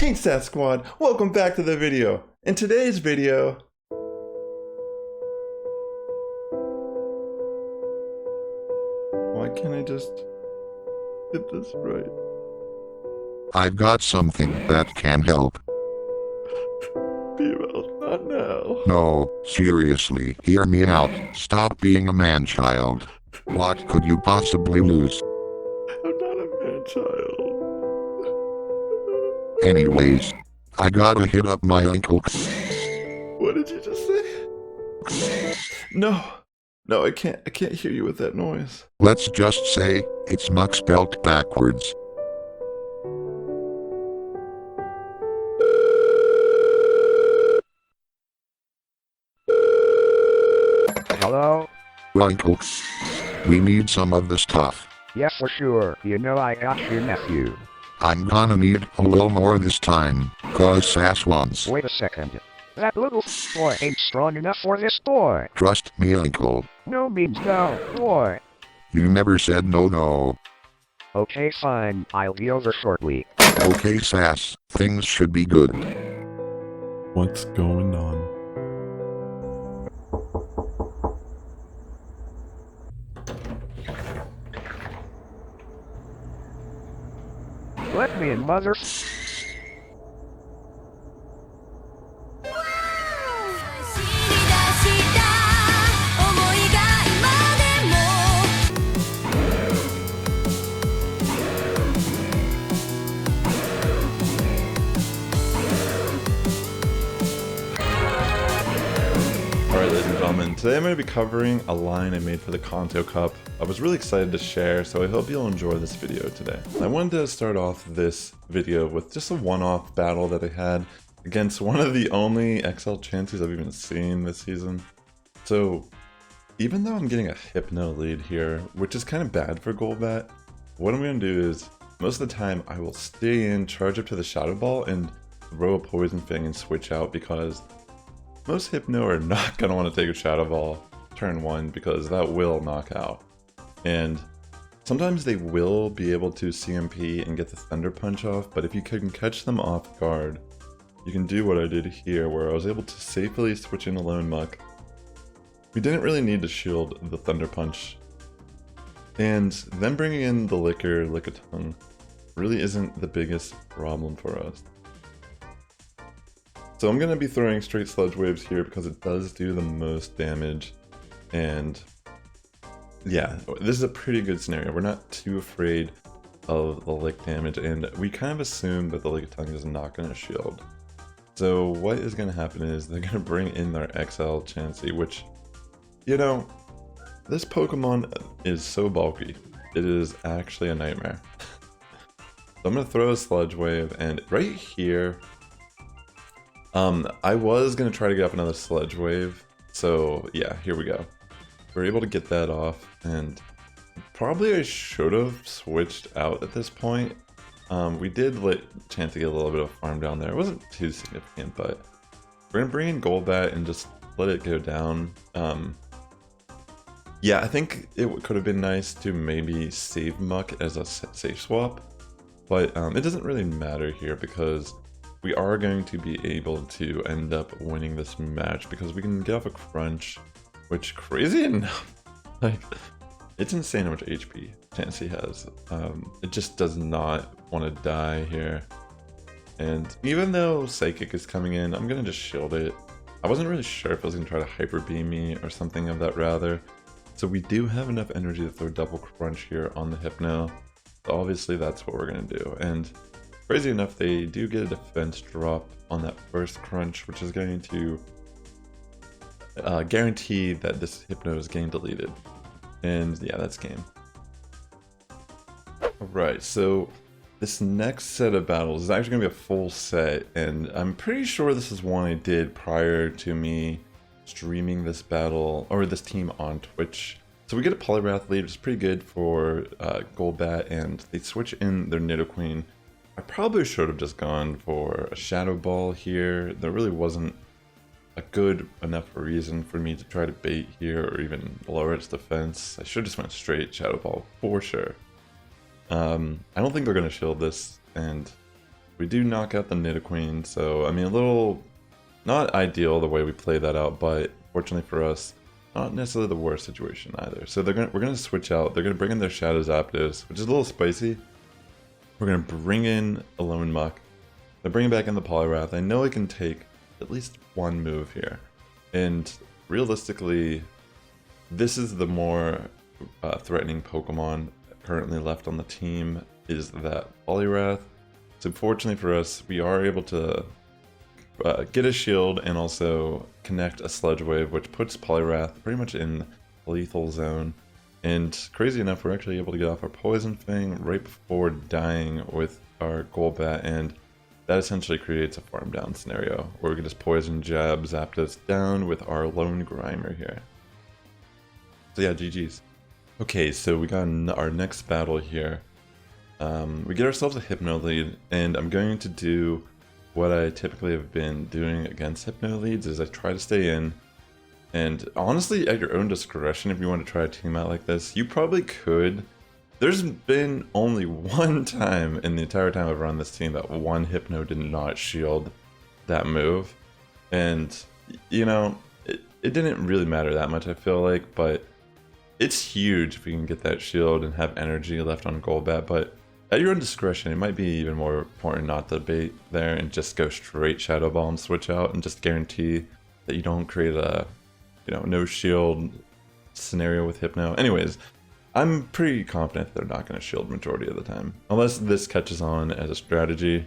Hey Sass Squad, welcome back to the video. In today's video, why can't I just get this right? I've got something that can help. Females, not now. No, seriously, hear me out. Stop being a man-child. What could you possibly lose? I'm not a man-child. Anyways, I gotta hit up my uncle. What did you just say? No, I can't hear you with that noise. Let's just say, it's Muck spelt backwards. Hello? Uncle, we need some of the stuff. Yes, for sure. You know I got your nephew. I'm gonna need a little more this time, cause Sass wants. Wait a second. That little boy ain't strong enough for this boy. Trust me, Uncle. No means no, boy. You never said no. Okay, fine. I'll be over shortly. Okay, Sass, things should be good. What's going on? Let me in, mother. Alright, ladies and gentlemen, today I'm going to be covering a line I made for the Kanto Cup. I was really excited to share, so I hope you'll enjoy this video today. I wanted to start off this video with just a one-off battle that I had against one of the only XL Chanseys I've even seen this season. So, even though I'm getting a Hypno lead here, which is kind of bad for Golbat, what I'm going to do is, most of the time I will stay in, charge up to the Shadow Ball, and throw a Poison Fang and switch out because most Hypno are not going to want to take a Shadow Ball turn 1 because that will knock out. And sometimes they will be able to CMP and get the Thunder Punch off, but if you can catch them off guard, you can do what I did here where I was able to safely switch in a Lone Muck. We didn't really need to shield the Thunder Punch. And then bringing in the Lickitung really isn't the biggest problem for us. So I'm going to be throwing straight Sludge Waves here because it does do the most damage, and yeah, this is a pretty good scenario. We're not too afraid of the lick damage, and we kind of assume that the Lickitung is not going to shield. So what is going to happen is they're going to bring in their XL Chansey, which, you know, this Pokemon is so bulky. It is actually a nightmare. So I'm going to throw a Sludge Wave, and right here, I was going to try to get up another Sludge Wave, so yeah, here we go. We're able to get that off, and probably I should have switched out at this point. We did let Chansey get a little bit of farm down there. It wasn't too significant, but we're going to bring in Golbat and just let it go down. Yeah, I think it could have been nice to maybe save Muck as a safe swap, but it doesn't really matter here because we are going to be able to end up winning this match because we can get off a crunch, which, crazy enough, like, it's insane how much HP Chansey has. It just does not want to die here. And even though Psychic is coming in, I'm going to just shield it. I wasn't really sure if I was going to try to Hyper Beam me or something of that rather. So we do have enough energy to throw double crunch here on the Hypno. So obviously that's what we're going to do. And crazy enough, they do get a defense drop on that first crunch, which is going to guarantee that this Hypno is getting deleted. And yeah, that's game. Alright, so this next set of battles is actually going to be a full set, and I'm pretty sure this is one I did prior to me streaming this battle, or this team on Twitch. So we get a Poliwrath lead, which is pretty good for Golbat, and they switch in their Nidoqueen. I probably should have just gone for a Shadow Ball here. There really wasn't a good enough reason for me to try to bait here or even lower its defense. I should have just went straight Shadow Ball for sure. I don't think they're going to shield this, and We do knock out the Nidoqueen, so I mean a little not ideal the way we played that out, but fortunately for us, not necessarily the worst situation either. So we're gonna switch out. They're gonna bring in their Shadow Zapdos, which is a little spicy. We're gonna bring in Alolan Muck. They're bringing back in the Poliwrath. I know I can take at least one move here, and realistically, this is the more threatening Pokemon currently left on the team. Is that Poliwrath? So fortunately for us, we are able to get a shield and also connect a Sludge Wave, which puts Poliwrath pretty much in lethal zone. And crazy enough, we're actually able to get off our Poison Fang right before dying with our Golbat, and that essentially creates a farm down scenario where we can just Poison Jab Zapdos down with our Lone Grimer here. So yeah, GG's. Okay, so we got our next battle here. We get ourselves a Hypno lead, and I'm going to do what I typically have been doing against Hypno leads is I try to stay in, and honestly at your own discretion if you want to try a team out like this, you probably could. There's been only one time in the entire time I've run this team that one Hypno did not shield that move, and you know, it didn't really matter that much I feel like, but it's huge if you can get that shield and have energy left on Golbat. But at your own discretion, it might be even more important not to bait there and just go straight Shadow Ball and switch out and just guarantee that you don't create a, you know, no shield scenario with Hypno. Anyways, I'm pretty confident they're not going to shield majority of the time, unless this catches on as a strategy.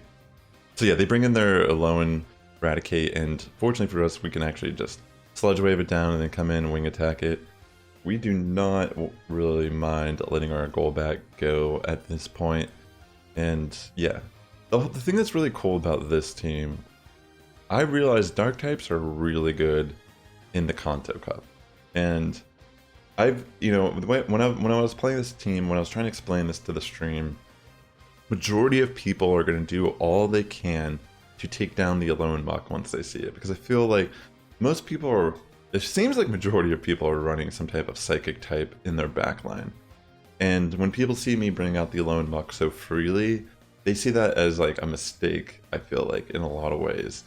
So yeah, they bring in their Alolan Raticate, and fortunately for us, we can actually just Sludge Wave it down and then come in and wing attack it. We do not really mind letting our Golbat go at this point. And yeah, the thing that's really cool about this team, I realized Dark types are really good in the Kanto Cup. And I've, you know, when I was playing this team, when I was trying to explain this to the stream, majority of people are going to do all they can to take down the Alolan Muck once they see it. Because I feel like most people are, it seems like majority of people are running some type of Psychic type in their backline. And when people see me bring out the Alolan Muck so freely, they see that as like a mistake, I feel like, in a lot of ways.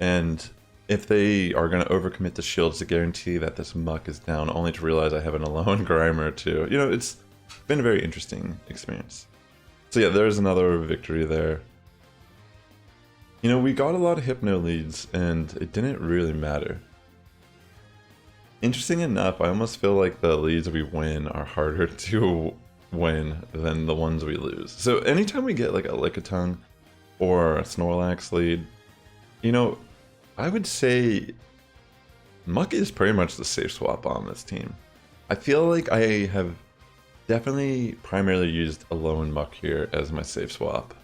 And if they are going to overcommit to shields to guarantee that this Muck is down, only to realize I have an Alolan Grimer too, you know, it's been a very interesting experience. So yeah, there's another victory there. You know, we got a lot of Hypno leads, and it didn't really matter. Interesting enough, I almost feel like the leads we win are harder to win than the ones we lose. So anytime we get like a Lickitung or a Snorlax lead, you know, I would say Muck is pretty much the safe swap on this team. I feel like I have definitely primarily used Alolan Muck here as my safe swap.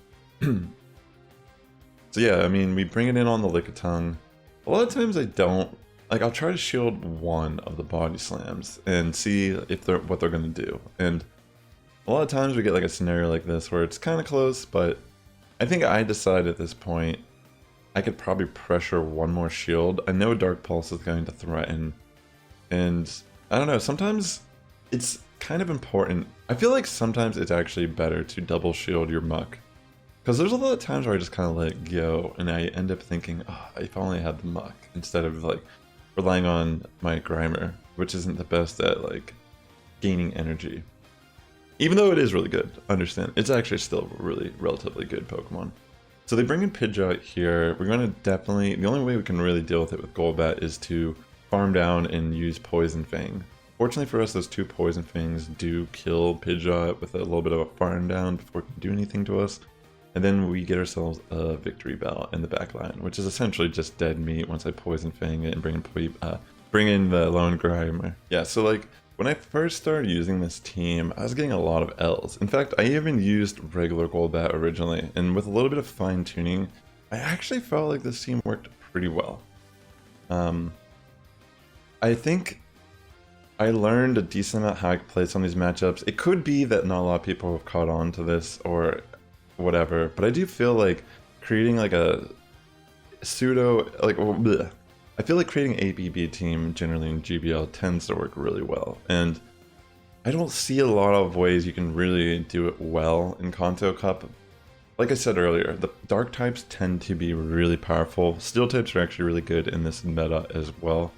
So yeah, I mean, we bring it in on the Lickitung. A lot of times I don't. Like, I'll try to shield one of the body slams and see if what they're going to do. And a lot of times we get like a scenario like this where it's kind of close, but I think I decide at this point I could probably pressure one more shield. I know Dark Pulse is going to threaten, and I don't know, sometimes it's kind of important. I feel like sometimes it's actually better to double shield your Muck, because there's a lot of times where I just kind of let it go and I end up thinking, oh, if only I had the Muck, instead of like relying on my Grimer, which isn't the best at like gaining energy. Even though it is really good, understand, it's actually still a really relatively good Pokemon. So they bring in Pidgeot here. We're going to definitely, the only way we can really deal with it with Golbat is to farm down and use Poison Fang. Fortunately for us, those two Poison Fangs do kill Pidgeot with a little bit of a farm down before it can do anything to us. And then we get ourselves a victory bell in the back line, which is essentially just dead meat once I Poison Fang it and bring in the Lone Grimer. Yeah, so like, when I first started using this team, I was getting a lot of L's. In fact, I even used regular Golbat originally, and with a little bit of fine tuning, I actually felt like this team worked pretty well. I think I learned a decent amount how I could play some of these matchups. It could be that not a lot of people have caught on to this or whatever, but I do feel like creating like a pseudo, like, bleh. I feel like creating an ABB team generally in GBL tends to work really well, and I don't see a lot of ways you can really do it well in Kanto Cup, like I said earlier, the dark types tend to be really powerful. Steel types are actually really good in this meta as well.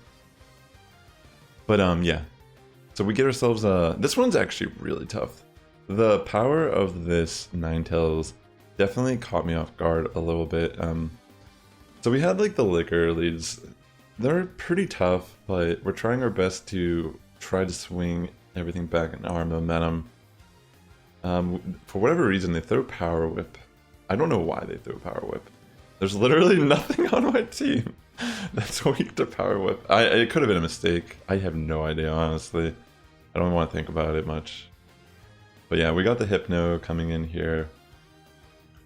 But yeah. So we get ourselves this one's actually really tough. The power of this Ninetales definitely caught me off guard a little bit. So we had like the liquor leads. They're pretty tough, but we're trying our best to try to swing everything back in our momentum. For whatever reason, they throw Power Whip. I don't know why they throw Power Whip. There's literally nothing on my team that's weak to Power Whip. It could have been a mistake. I have no idea, honestly. I don't want to think about it much. But yeah, we got the Hypno coming in here.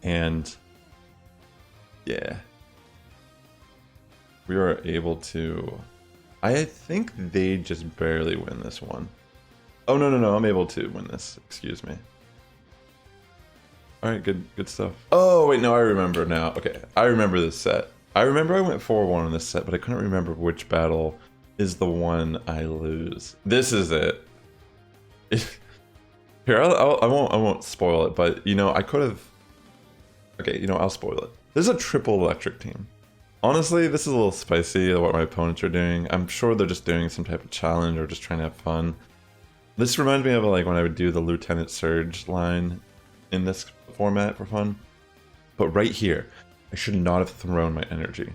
And yeah. We were able to... I think they just barely win this one. Oh, no, I'm able to win this. Excuse me. Alright, good stuff. Oh, wait, no, I remember now. Okay, I remember this set. I remember I went 4-1 on this set, but I couldn't remember which battle is the one I lose. This is it. Here, I won't spoil it, but, you know, I could have... Okay, you know, I'll spoil it. This is a triple electric team. Honestly, this is a little spicy, what my opponents are doing. I'm sure they're just doing some type of challenge or just trying to have fun. This reminds me of like when I would do the Lieutenant Surge line in this format for fun. But right here, I should not have thrown my energy.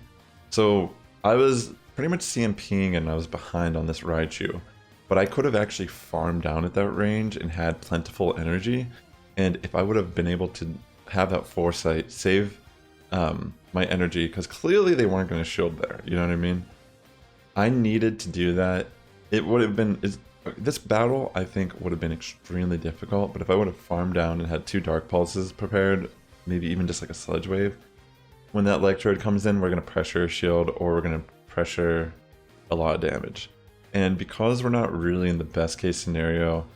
So I was pretty much CMPing and I was behind on this Raichu. But I could have actually farmed down at that range and had plentiful energy. And if I would have been able to have that foresight, save my energy, because clearly they weren't going to shield there, you know what I mean? I needed to do that. It would have been... This battle, I think, would have been extremely difficult, but if I would have farmed down and had 2 Dark Pulses prepared, maybe even just like a Sludge Wave, when that Electrode comes in, we're going to pressure shield, or we're going to pressure a lot of damage. And because we're not really in the best case scenario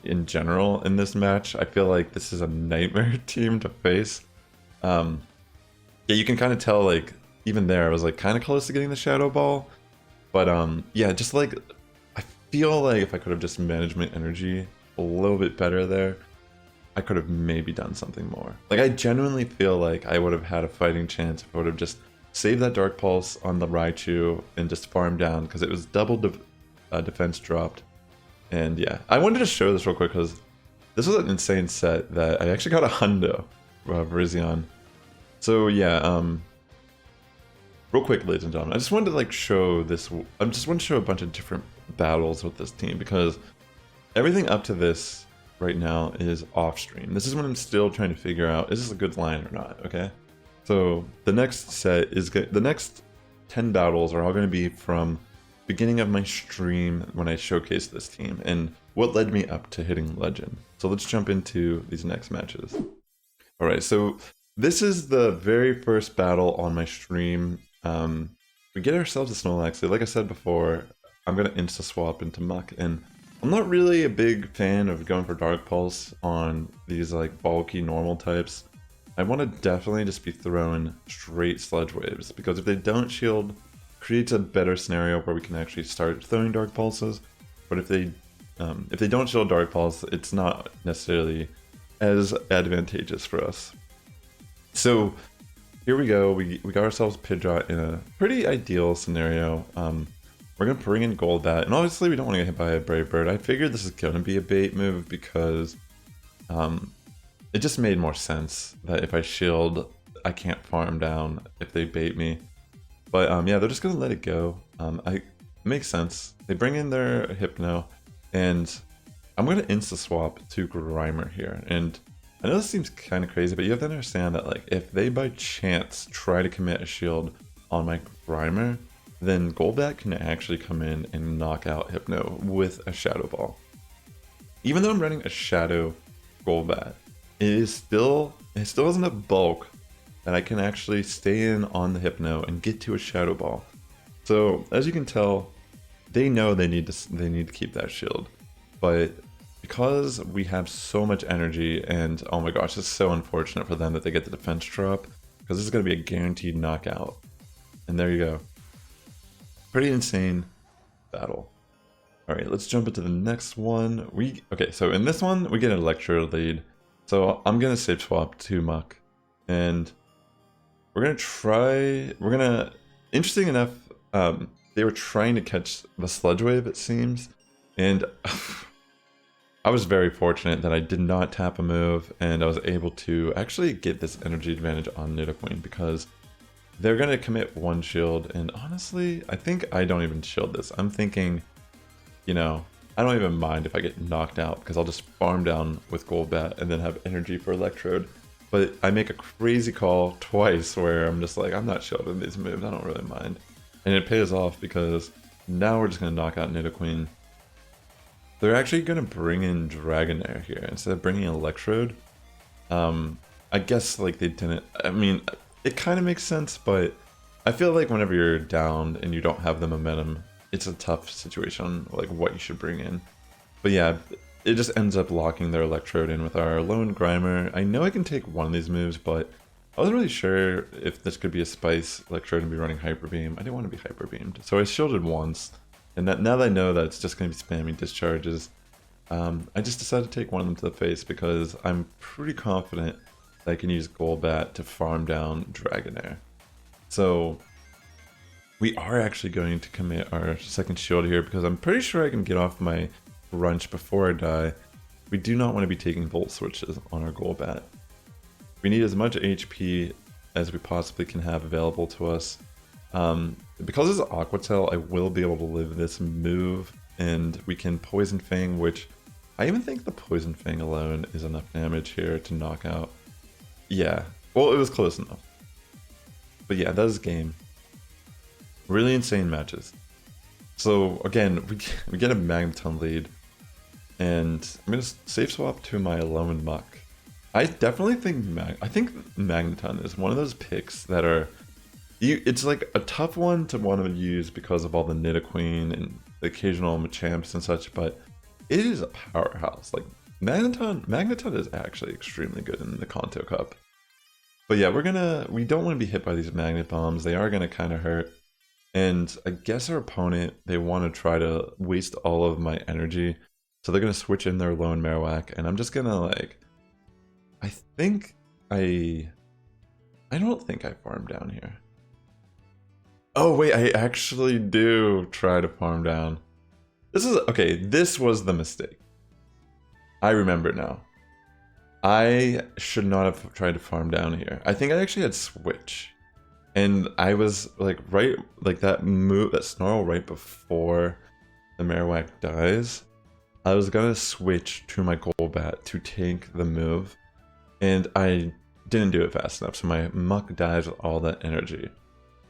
in general in this match, I feel like this is a nightmare team to face. Yeah, you can kind of tell, like, even there, I was like kind of close to getting the Shadow Ball, but yeah, just like, I feel like if I could have just managed my energy a little bit better there, I could have maybe done something more. Like, I genuinely feel like I would have had a fighting chance if I would have just saved that Dark Pulse on the Raichu and just farmed down, because it was double defense dropped. And yeah, I wanted to show this real quick because this was an insane set that I actually got a hundo Virizion. So yeah, real quick, ladies and gentlemen, I just wanted to like show this. I just want to show a bunch of different battles with this team, because everything up to this right now is off stream. This is when I'm still trying to figure out, is this a good line or not, okay? So the next set is the next 10 battles are all going to be from beginning of my stream when I showcased this team and what led me up to hitting Legend. So let's jump into these next matches. All right, so this is the very first battle on my stream. We get ourselves a Snorlax. Like I said before, I'm going to insta-swap into Muck, and I'm not really a big fan of going for Dark Pulse on these like bulky normal types. I want to definitely just be throwing straight Sludge Waves, because if they don't shield, creates a better scenario where we can actually start throwing Dark Pulses. But if they don't shield Dark Pulse, it's not necessarily as advantageous for us. So here we go. We got ourselves Pidgeot in a pretty ideal scenario. We're going to bring in Golbat, and obviously we don't want to get hit by a Brave Bird. I figured this is going to be a bait move because it just made more sense that if I shield, I can't farm down if they bait me. But yeah, they're just going to let it go. It makes sense. They bring in their Hypno, and I'm going to insta-swap to Grimer here. And I know this seems kind of crazy, but you have to understand that like if they by chance try to commit a shield on my Grimer, then Golbat can actually come in and knock out Hypno with a Shadow Ball. Even though I'm running a Shadow Golbat, it still has enough bulk that I can actually stay in on the Hypno and get to a Shadow Ball. So as you can tell, they know they need to keep that shield, but because we have so much energy, and oh my gosh, it's so unfortunate for them that they get the defense drop, because this is going to be a guaranteed knockout. And there you go. Pretty insane battle. All right, let's jump into the next one. Okay, so in this one, we get an Electro lead. So I'm gonna safe swap to Muck, and we're gonna interesting enough, they were trying to catch the Sludge Wave, it seems, and I was very fortunate that I did not tap a move, and I was able to actually get this energy advantage on Nidoqueen, because they're gonna commit one shield, and honestly, I think I don't even shield this. I'm thinking, you know, I don't even mind if I get knocked out, because I'll just farm down with Golbat and then have energy for Electrode. But I make a crazy call twice where I'm just like, I'm not shielding these moves, I don't really mind. And it pays off, because now we're just gonna knock out Nidoqueen. They're actually gonna bring in Dragonair here instead of bringing Electrode. I guess like they didn't, I mean, it kind of makes sense, but I feel like whenever you're down and you don't have the momentum, it's a tough situation, like what you should bring in. But yeah, it just ends up locking their Electrode in with our Lone Grimer. I know I can take one of these moves, but I wasn't really sure if this could be a Spice Electrode and be running Hyper Beam. I didn't want to be Hyper Beamed, so I shielded once. And now that I know that it's just going to be spamming discharges, I just decided to take one of them to the face, because I'm pretty confident that I can use Golbat to farm down Dragonair. So we are actually going to commit our second shield here, because I'm pretty sure I can get off my Crunch before I die. We do not want to be taking Volt Switches on our Golbat. We need as much HP as we possibly can have available to us. Because it's Aqua Tail, I will be able to live this move, and we can Poison Fang, which I even think the Poison Fang alone is enough damage here to knock out. Yeah, well, it was close enough. But yeah, that was game. Really insane matches. So again, we get a Magneton lead, and I'm gonna safe swap to my Alolan Muck. I definitely think Magneton is one of those picks that are, it's like a tough one to want to use because of all the Nidoqueen and the occasional Machamps and such, but it is a powerhouse. Like Magneton is actually extremely good in the Kanto Cup. But yeah, we don't want to be hit by these Magnet Bombs. They are gonna kind of hurt. And I guess our opponent, they want to try to waste all of my energy. So they're gonna switch in their Lone Marowak, and I'm just gonna like, I don't think I farm down here. Oh wait, I actually do try to farm down. This was the mistake. I remember now. I should not have tried to farm down here. I think I actually had switch. And I was like that move, that snarl right before the Marowak dies. I was gonna switch to my Golbat to take the move, and I didn't do it fast enough, so my Muck dies with all that energy.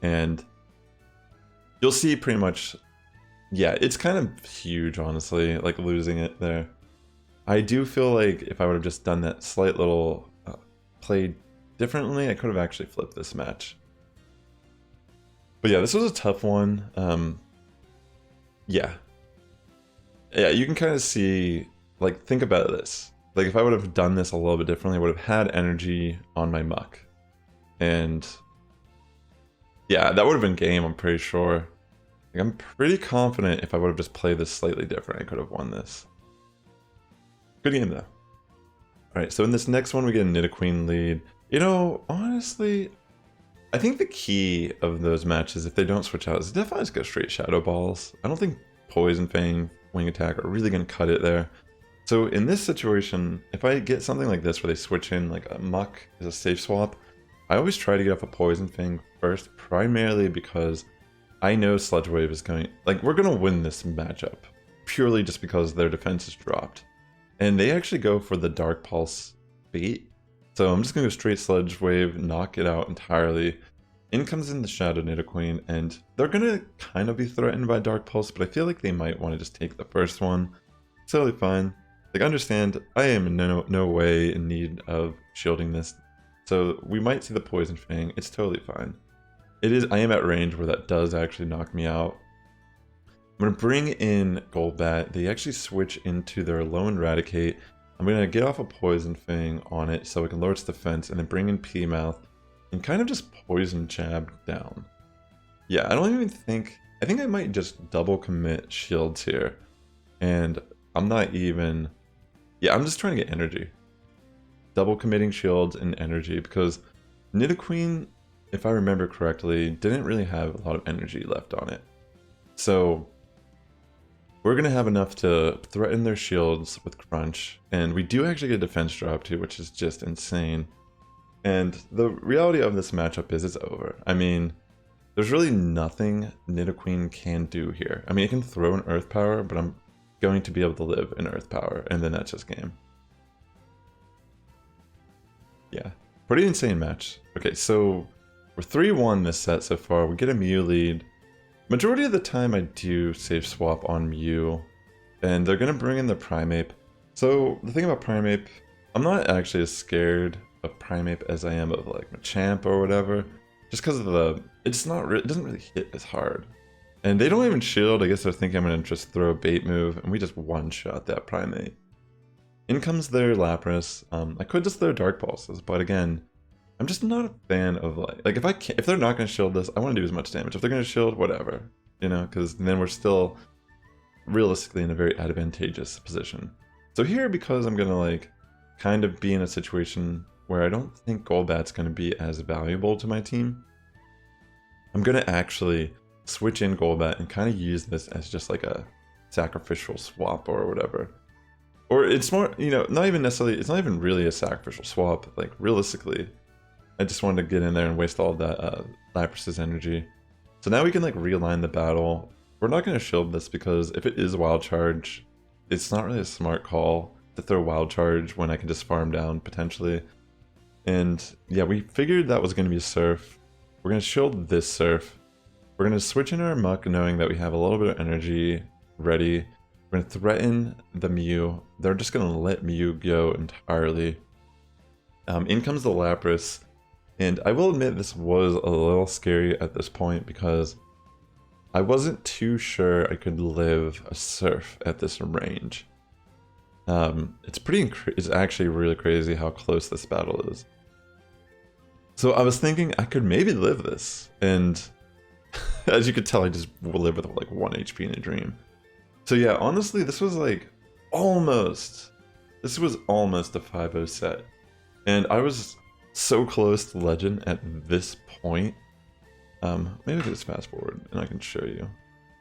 And you'll see pretty much, yeah, it's kind of huge, honestly, like losing it there. I do feel like if I would have just done that slight little play differently, I could have actually flipped this match. But yeah, this was a tough one. Yeah, you can kind of see, like, think about this. Like, if I would have done this a little bit differently, I would have had energy on my Muck. And yeah, that would have been game, I'm pretty sure. Like, I'm pretty confident if I would have just played this slightly different, I could have won this. Good game, though. Alright, so in this next one, we get a Nidoqueen lead. You know, honestly, I think the key of those matches, if they don't switch out, is definitely just go straight Shadow Balls. I don't think Poison Fang, Wing Attack are really going to cut it there. So in this situation, if I get something like this where they switch in, like a Muck is a safe swap, I always try to get off a Poison Fang first, primarily because I know Sludge Wave is going, like, we're going to win this matchup, purely just because their defense is dropped. And they actually go for the Dark Pulse bait. So I'm just going to go straight Sludge Wave, knock it out entirely. In comes in the Shadow Nidoqueen, and they're going to kind of be threatened by Dark Pulse, but I feel like they might want to just take the first one. It's totally fine. Like, understand, I am in no way in need of shielding this. So we might see the Poison Fang. It's totally fine. I am at range where that does actually knock me out. I'm going to bring in Golbat. They actually switch into their Lone Eradicate. I'm going to get off a Poison Fang on it so it can lower its defense, and then bring in P-Mouth and kind of just Poison Jab down. Yeah, I think I might just double commit shields here. And I'm not even, yeah, I'm just trying to get energy. double committing shields and energy because Nidoqueen, if I remember correctly, didn't really have a lot of energy left on it. So we're going to have enough to threaten their shields with Crunch, and we do actually get a defense drop too, which is just insane. And the reality of this matchup is it's over. I mean, there's really nothing Nidoqueen can do here. I mean, it can throw an Earth Power, but I'm going to be able to live in Earth Power, and then that's just game. Yeah, pretty insane match. Okay, so we're 3-1 this set so far. We get a Mew lead. Majority of the time I do save swap on Mew, and they're going to bring in the Primeape. So the thing about Primeape, I'm not actually as scared of Primeape as I am of like Machamp or whatever, just because of the, it doesn't really hit as hard. And they don't even shield. I guess they're thinking I'm going to just throw a bait move, and we just one-shot that Primeape. In comes their Lapras. I could just throw Dark Pulses, but again, I'm just not a fan of like if they're not going to shield this, I want to do as much damage. If they're going to shield, whatever, you know, because then we're still realistically in a very advantageous position. So here, because I'm going to like kind of be in a situation where I don't think Golbat's going to be as valuable to my team, I'm going to actually switch in Golbat and kind of use this as just like a sacrificial swap or whatever. Or it's more, you know, not even necessarily, it's not even really a sacrificial swap. Like realistically, I just wanted to get in there and waste all of that Lapras's energy. So now we can like realign the battle. We're not going to shield this because if it is Wild Charge, it's not really a smart call to throw Wild Charge when I can just farm down potentially. And yeah, we figured that was going to be a Surf. We're going to shield this Surf. We're going to switch in our Muck knowing that we have a little bit of energy ready. We're going to threaten the Mew. They're just going to let Mew go entirely. In comes the Lapras. And I will admit this was a little scary at this point because I wasn't too sure I could live a Surf at this range. It's actually really crazy how close this battle is. So I was thinking I could maybe live this, and as you could tell, I just live with like 1 HP in a dream. So yeah, honestly, this was almost a 5-0 set, and I was so close to Legend at this point. Maybe I could just fast forward and I can show you.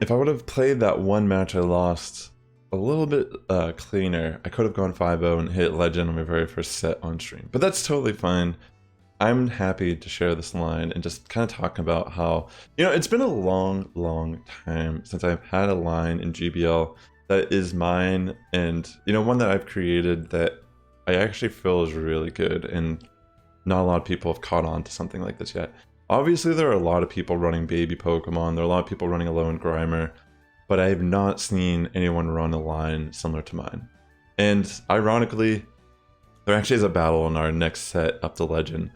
If I would have played that one match I lost a little bit cleaner, I could have gone 5-0 and hit Legend on my very first set on stream. But that's totally fine. I'm happy to share this line and just kind of talk about how, you know, it's been a long time since I've had a line in GBL that is mine, and, you know, one that I've created that I actually feel is really good, and not a lot of people have caught on to something like this yet. Obviously, there are a lot of people running baby Pokemon, there are a lot of people running Alolan Grimer, but I have not seen anyone run a line similar to mine. And ironically, there actually is a battle in our next set up to Legend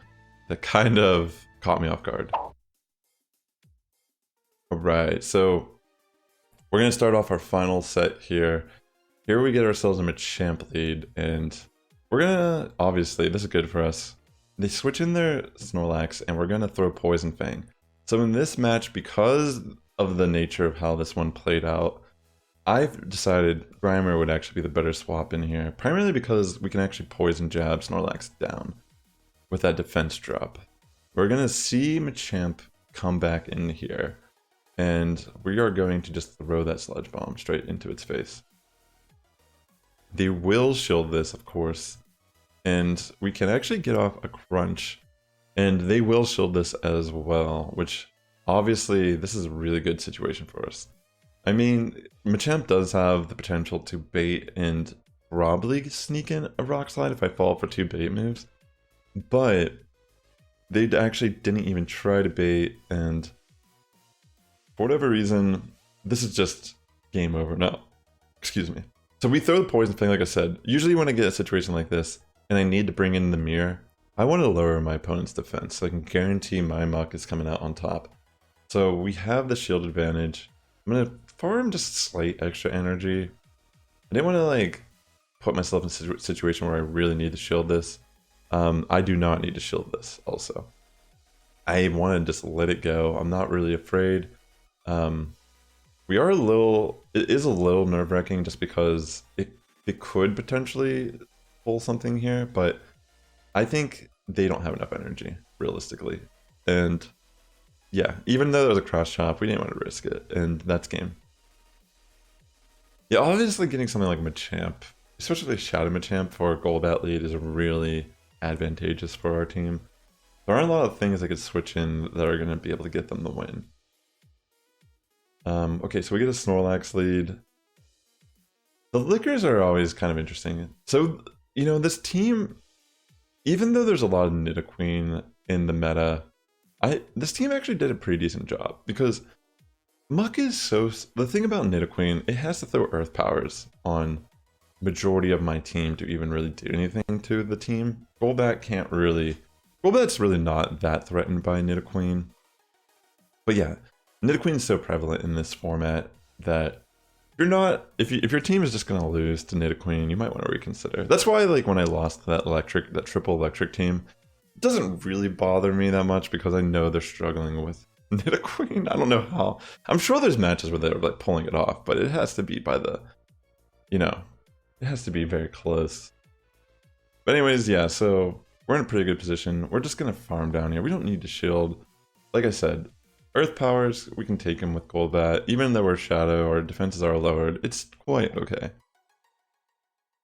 that kind of caught me off guard. Alright, so we're going to start off our final set here. Here we get ourselves a Machamp lead, and we're going to, obviously, this is good for us. They switch in their Snorlax, and we're going to throw Poison Fang. So in this match, because of the nature of how this one played out, I've decided Grimer would actually be the better swap in here, primarily because we can actually Poison Jab Snorlax down with that defense drop. We're going to see Machamp come back in here, and we are going to just throw that Sludge Bomb straight into its face. They will shield this, of course, and we can actually get off a Crunch, and they will shield this as well, which obviously this is a really good situation for us. I mean, Machamp does have the potential to bait and probably sneak in a Rock Slide if I fall for 2 bait moves, but they actually didn't even try to bait, and for whatever reason, this is just game over now. Excuse me. So we throw the Poison Fang, like I said. Usually when I get a situation like this, and I need to bring in the mirror, I want to lower my opponent's defense so I can guarantee my Muck is coming out on top. So we have the shield advantage. I'm going to farm just slight extra energy. I didn't want to like put myself in a situation where I really need to shield this. I do not need to shield this also. I want to just let it go. I'm not really afraid. We are it is a little nerve-wracking just because it could potentially pull something here, but I think they don't have enough energy, realistically. And yeah, even though there was a cross chop, we didn't want to risk it, and that's game. Yeah, obviously getting something like Machamp, especially Shadow Machamp for a Golbat lead, is really advantageous for our team. There aren't a lot of things I could switch in that are going to be able to get them the win. Okay, so we get a Snorlax lead. The Lickers are always kind of interesting. So, you know, this team, even though there's a lot of Nidoqueen in the meta, this team actually did a pretty decent job, because Muck is so... The thing about Nidoqueen, it has to throw Earth Powers on majority of my team to even really do anything to the team. Golbat can't really... Golbat's really not that threatened by Nidoqueen. But yeah, Nidoqueen's so prevalent in this format that you're not... If your team is just going to lose to Nidoqueen, you might want to reconsider. That's why, like, when I lost that triple electric team, it doesn't really bother me that much, because I know they're struggling with Nidoqueen. I don't know how. I'm sure there's matches where they're like pulling it off, but it has to be by the, you know, it has to be very close. But anyways, yeah, so we're in a pretty good position. We're just gonna farm down here. We don't need to shield. Like I said, Earth Powers, we can take him with Golbat. Even though we're Shadow, our defenses are lowered, it's quite okay.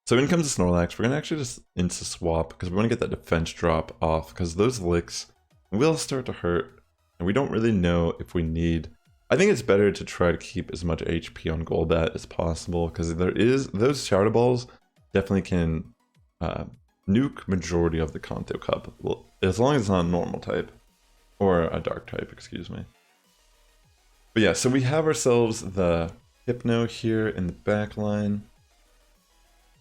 So in comes the Snorlax. We're gonna actually just insta swap, because we want to get that defense drop off, because those licks will start to hurt, and we don't really know if we need... I think it's better to try to keep as much HP on Golbat as possible, because those Shadow Balls definitely can nuke majority of the Kanto Cup, well, as long as it's not a normal type, or a dark type, excuse me. But yeah, so we have ourselves the Hypno here in the back line.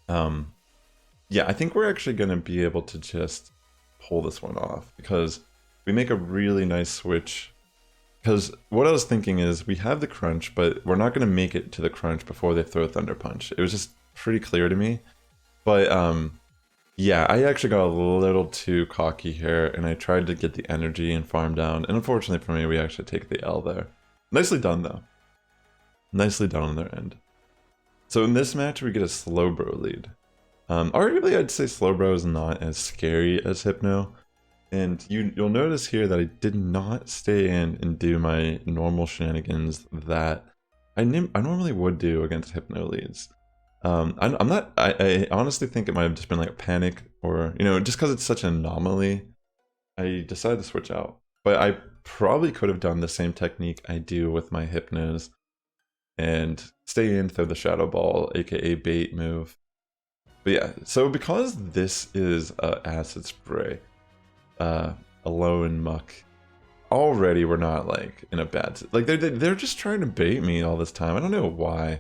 Yeah, I think we're actually going to be able to just pull this one off, because we make a really nice switch. Because what I was thinking is, we have the crunch, but we're not going to make it to the crunch before they throw Thunder Punch. It was just pretty clear to me. But yeah, I actually got a little too cocky here, and I tried to get the energy and farm down. And unfortunately for me, we actually take the L there. Nicely done, though. Nicely done on their end. So in this match, we get a Slowbro lead. Arguably, I'd say Slowbro is not as scary as Hypno. And you'll notice here that I did not stay in and do my normal shenanigans that I normally would do against Hypno leads. I honestly think it might have just been like a panic, or, you know, just because it's such an anomaly, I decided to switch out. But I probably could have done the same technique I do with my Hypnos and stay in, throw the Shadow Ball, aka bait move. But yeah, so because this is Acid Spray, Alolan Muck, already we're not like in a bad... Like they're just trying to bait me all this time. I don't know why.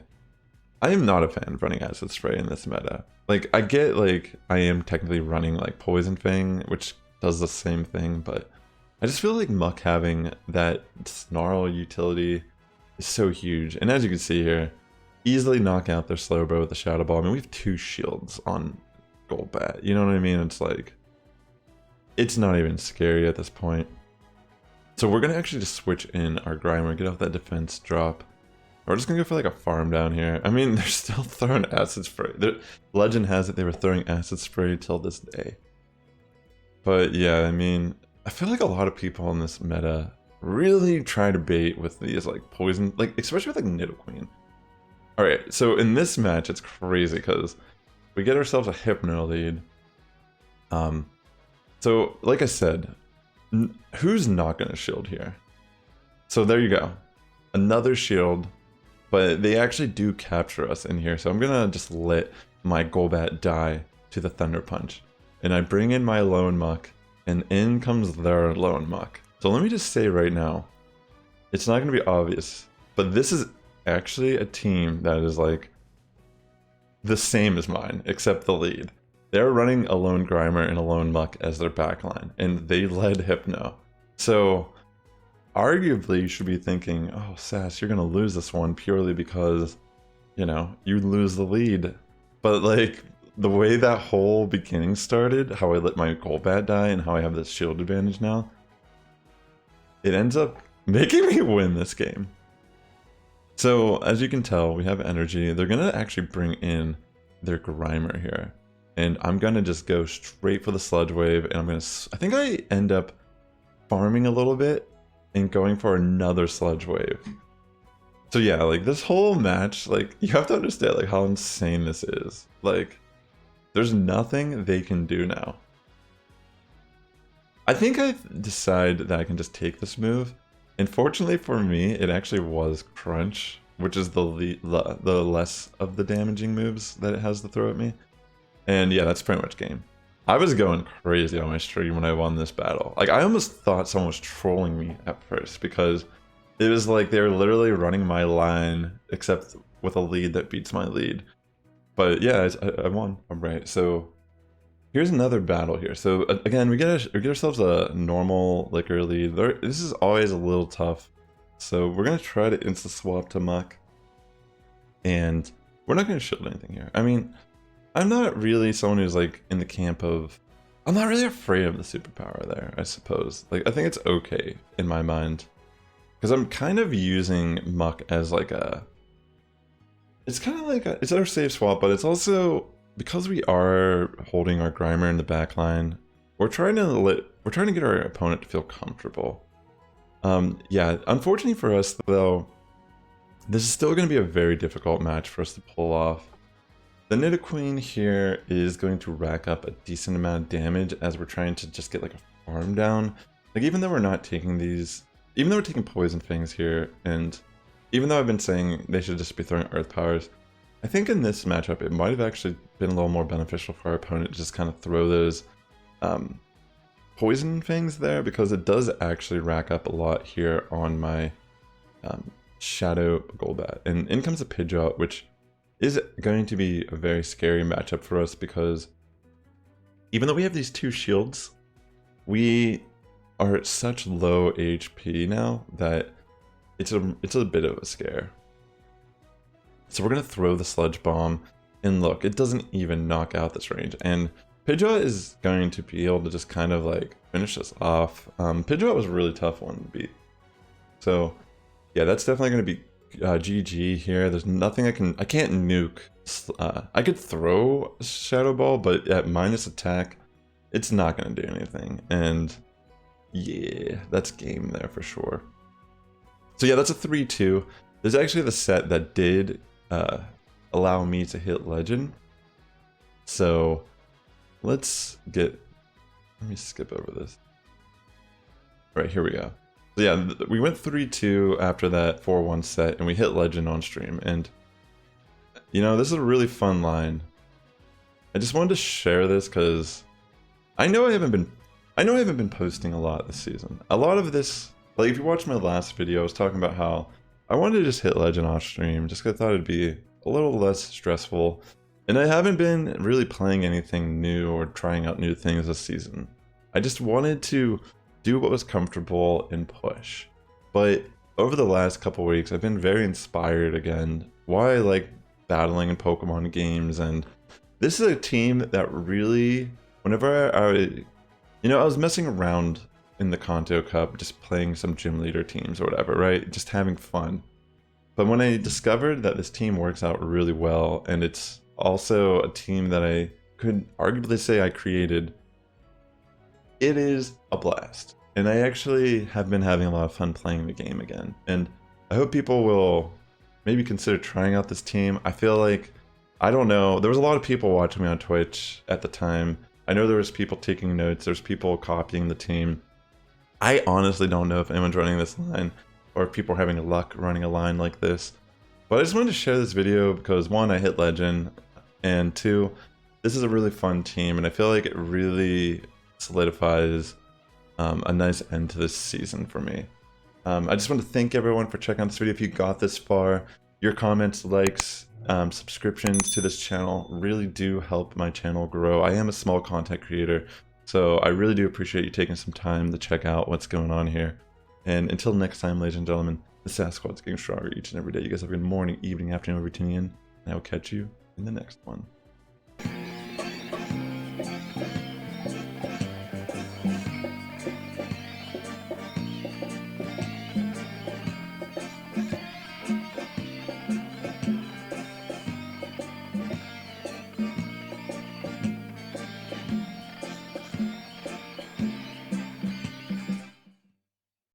I am not a fan of running Acid Spray in this meta. Like, I get, like, I am technically running like Poison Fang, which does the same thing, but I just feel like Muck having that Snarl utility is so huge. And as you can see here, easily knock out their Slowbro with the Shadow Ball. I mean, we have 2 shields on Golbat. You know what I mean? It's like, it's not even scary at this point. So we're going to actually just switch in our Grimer, get off that defense drop. We're just going to go for like a farm down here. I mean, they're still throwing Acid Spray. Legend has it they were throwing Acid Spray till this day. But yeah, I mean, I feel like a lot of people in this meta really try to bait with these like poison, like especially with like Nidoqueen. Alright, so in this match, it's crazy because we get ourselves a Hypno lead. So like I said, who's not going to shield here? So there you go. Another shield. But they actually do capture us in here, so I'm gonna just let my Golbat die to the Thunder Punch. And I bring in my Lone Muck, and in comes their Lone Muck. So let me just say right now, it's not gonna be obvious, but this is actually a team that is like the same as mine, except the lead. They're running a Lone Grimer and a Lone Muck as their backline, and they led Hypno. So arguably, you should be thinking, oh, Sass, you're going to lose this one purely because, you know, you lose the lead. But, like, the way that whole beginning started, how I let my Golbat die and how I have this shield advantage now, it ends up making me win this game. So, as you can tell, we have energy. They're going to actually bring in their Grimer here. and I'm gonna just go straight for the Sludge Wave, and I think I end up farming a little bit and going for another Sludge Wave. So yeah, like this whole match, like you have to understand like how insane this is. Like there's nothing they can do now. I think I decide that I can just take this move, and fortunately for me, it actually was Crunch, which is the less of the damaging moves that it has to throw at me. And yeah, that's pretty much game. I was going crazy on my stream when I won this battle. Like I almost thought someone was trolling me at first because it was like they were literally running my line except with a lead that beats my lead. But yeah, I won. All right, so here's another battle here. So again, we get ourselves a normal liquor lead. This is always a little tough. So we're gonna try to insta swap to Muck, and we're not gonna shield anything here. I mean, I'm not really someone who's like in the camp of, I'm not really afraid of the superpower there, I suppose. Like I think it's okay in my mind, because I'm kind of using Muck as like it's kind of like it's our safe swap, but it's also because we are holding our Grimer in the back line, we're trying to get our opponent to feel comfortable. Yeah, unfortunately for us though, this is still going to be a very difficult match for us to pull off. The Nidoqueen here is going to rack up a decent amount of damage as we're trying to just get like a farm down. Like even though we're not taking these, even though we're taking Poison Fangs here, and even though I've been saying they should just be throwing Earth Powers, I think in this matchup it might have actually been a little more beneficial for our opponent to just kind of throw those Poison Fangs there, because it does actually rack up a lot here on my Shadow Golbat. And in comes a Pidgeot, which is going to be a very scary matchup for us, because even though we have these two shields, we are at such low HP now that it's a bit of a scare. So we're gonna throw the Sludge Bomb, and look, it doesn't even knock out this range, and Pidgeot is going to be able to just kind of like finish this off. Pidgeot was a really tough one to beat, so yeah, that's definitely going to be GG here. There's nothing I can't nuke. I could throw Shadow Ball, but at minus attack, it's not going to do anything. And yeah, that's game there for sure. So yeah, that's a 3-2. There's actually the set that did allow me to hit Legend. So let me skip over this. All right, here we go. So yeah, we went 3-2 after that 4-1 set, and we hit Legend on stream. And you know, this is a really fun line. I just wanted to share this because I know I haven't been posting a lot this season. A lot of this, like if you watched my last video, I was talking about how I wanted to just hit Legend off stream just because I thought it'd be a little less stressful. And I haven't been really playing anything new or trying out new things this season. I just wanted to do what was comfortable and push. But over the last couple weeks, I've been very inspired again why I like battling in Pokemon games, and this is a team that really, whenever I was messing around in the Kanto Cup, just playing some gym leader teams or whatever, right? Just having fun. But when I discovered that this team works out really well, and it's also a team that I could arguably say I created, it is a blast. And I actually have been having a lot of fun playing the game again. And I hope people will maybe consider trying out this team. I feel like, I don't know, there was a lot of people watching me on Twitch at the time. I know there was people taking notes, there's people copying the team. I honestly don't know if anyone's running this line or if people are having luck running a line like this. But I just wanted to share this video because one, I hit Legend, and two, this is a really fun team, and I feel like it really solidifies a nice end to this season for me. I just want to thank everyone for checking out this video. If you got this far, your comments, likes, subscriptions to this channel really do help my channel grow. I am a small content creator, so I really do appreciate you taking some time to check out what's going on here. And until next time, ladies and gentlemen, the Sass Squad's getting stronger each and every day. You guys have a good morning, evening, afternoon, wherever you're tuning in, and I will catch you in the next one.